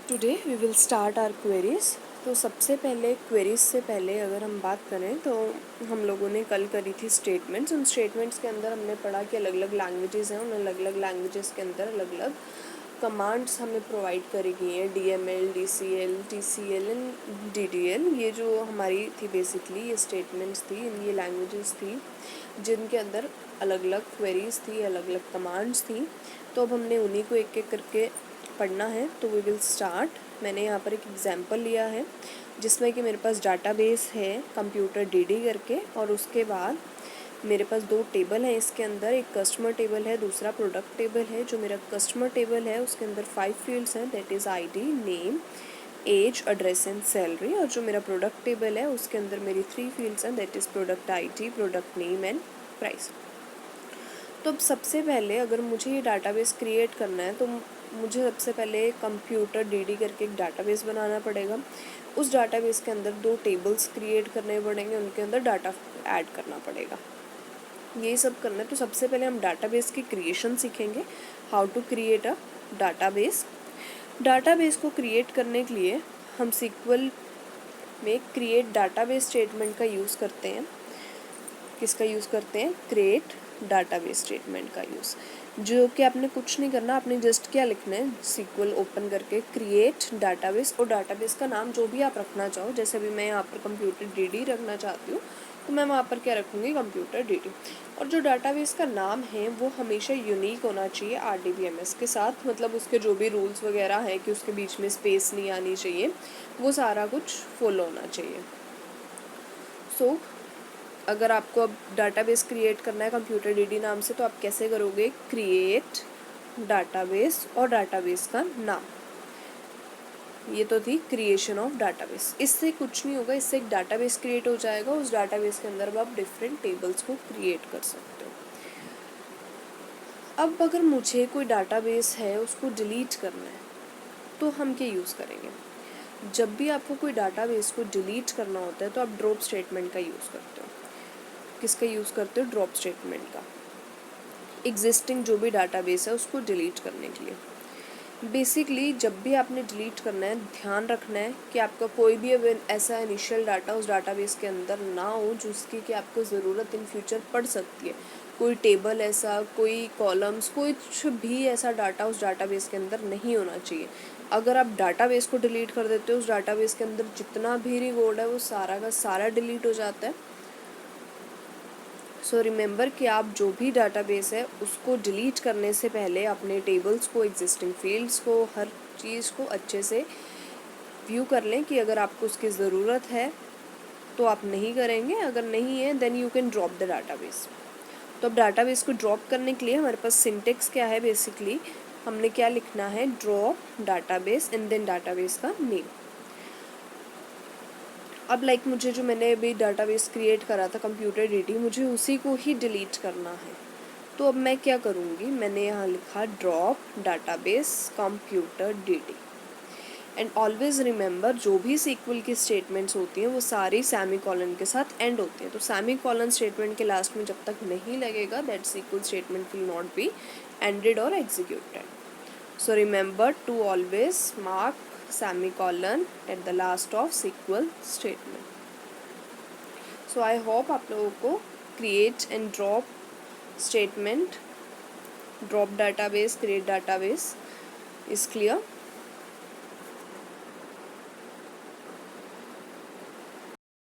Today we will start our queries. तो सबसे पहले क्वेरीज से पहले अगर हम बात करें तो हम लोगों ने कल करी थी स्टेटमेंट्स। उन स्टेटमेंट्स के अंदर हमने पढ़ा कि अलग अलग लैंग्वेजेस हैं, उन अलग अलग लैंग्वेजेस के अंदर अलग अलग कमांड्स हमें प्रोवाइड करी गई हैं, DML, DCL, TCL and DDL। ये जो हमारी थी बेसिकली ये स्टेटमेंट्स थी, ये लैंग्वेजेस थी जिनके अंदर अलग अलग क्वेरीज थी, अलग अलग कमांड्स थी। तो अब हमने उन्हीं को एक एक करके पढ़ना है। तो वी विल स्टार्ट। मैंने यहाँ पर एक एग्जांपल लिया है जिसमें कि मेरे पास डाटाबेस है कंप्यूटर DD करके, और उसके बाद मेरे पास दो टेबल हैं इसके अंदर। एक कस्टमर टेबल है, दूसरा प्रोडक्ट टेबल है। जो मेरा कस्टमर टेबल है उसके अंदर 5 फील्ड्स हैं, that is ID, name, age, address and salary. और जो मेरा प्रोडक्ट टेबल है उसके अंदर मेरी 3 फील्ड्स हैं, that is product ID, product name and price. तो अब सबसे पहले अगर मुझे ये डाटाबेस क्रिएट करना है तो मुझे सबसे पहले कंप्यूटर DD करके एक डाटाबेस बनाना पड़ेगा। उस डाटाबेस के अंदर दो टेबल्स क्रिएट करने पड़ेंगे, उनके अंदर डाटा ऐड करना पड़ेगा। यही सब करना है। तो सबसे पहले हम डाटाबेस की क्रिएशन सीखेंगे, how to create a database. Database को क्रिएट करने के लिए हम SQL में क्रिएट डाटाबेस स्टेटमेंट का यूज़ करते हैं। किसका यूज़ करते हैं? क्रिएट डाटाबेस स्टेटमेंट का यूज़, जो कि आपने कुछ नहीं करना, आपने जस्ट क्या लिखना है, SQL ओपन करके क्रिएट डाटाबेस, और डाटाबेस का नाम जो भी आप रखना चाहो। जैसे अभी मैं यहाँ पर कंप्यूटर DD रखना चाहती हूँ तो मैं वहाँ पर क्या रखूँगी, कंप्यूटर DD। और जो डाटाबेस का नाम है वो हमेशा यूनिक होना चाहिए RDBMS के साथ, मतलब उसके जो भी रूल्स वगैरह हैं कि उसके बीच में स्पेस नहीं आनी चाहिए, वो सारा कुछ फॉलो होना चाहिए। सो अगर आपको अब डाटाबेस क्रिएट करना है कंप्यूटर DD नाम से, तो आप कैसे करोगे? क्रिएट डाटाबेस और डाटाबेस का नाम। ये तो थी क्रिएशन ऑफ डाटाबेस। इससे कुछ नहीं होगा, इससे एक डाटाबेस क्रिएट हो जाएगा। उस डाटाबेस के अंदर आप डिफरेंट टेबल्स को क्रिएट कर सकते हो। अब अगर मुझे कोई डाटाबेस है उसको डिलीट करना है तो हम क्या यूज़ करेंगे? जब भी आपको कोई डाटाबेस को डिलीट करना होता है तो आप ड्रॉप स्टेटमेंट का यूज़ करते हो। किसका यूज़ करते हो? ड्रॉप स्टेटमेंट का। एग्जिस्टिंग जो भी डाटाबेस है उसको डिलीट करने के लिए। बेसिकली जब भी आपने डिलीट करना है, ध्यान रखना है कि आपका कोई भी अब ऐसा इनिशियल डाटा उस डाटाबेस के अंदर ना हो जिसकी कि आपको ज़रूरत इन फ्यूचर पड़ सकती है। कोई टेबल ऐसा, कोई कॉलम्स, कुछ भी ऐसा डाटा उस डाटाबेस के अंदर नहीं होना चाहिए। अगर आप डाटाबेस को डिलीट कर देते हो, उस डाटाबेस के अंदर जितना भी रिकॉर्ड है वो सारा का सारा डिलीट हो जाता है। सो रिमेंबर कि आप जो भी डाटाबेस है उसको डिलीट करने से पहले अपने टेबल्स को, एग्जिस्टिंग फील्ड्स को, हर चीज़ को अच्छे से व्यू कर लें कि अगर आपको उसकी ज़रूरत है तो आप नहीं करेंगे, अगर नहीं है then you can drop the database. तो अब डाटाबेस को ड्रॉप करने के लिए हमारे पास सिंटेक्स क्या है? बेसिकली हमने क्या लिखना है? Drop database and then database का नेम। अब मुझे जो मैंने अभी डाटाबेस क्रिएट करा था कंप्यूटर DD, मुझे उसी को ही डिलीट करना है। तो अब मैं क्या करूँगी? मैंने यहाँ लिखा drop database computer DD। And always remember जो भी SQL की स्टेटमेंट्स होती हैं वो सारी सेमीकोलन के साथ एंड होती हैं। तो सेमीकोलन स्टेटमेंट के लास्ट में जब तक नहीं लगेगा, that SQL statement will not be ended और executed. So remember to always mark semicolon at the last of SQL statement. So I hope आप लोगों को create and drop statement, drop database, create database is clear.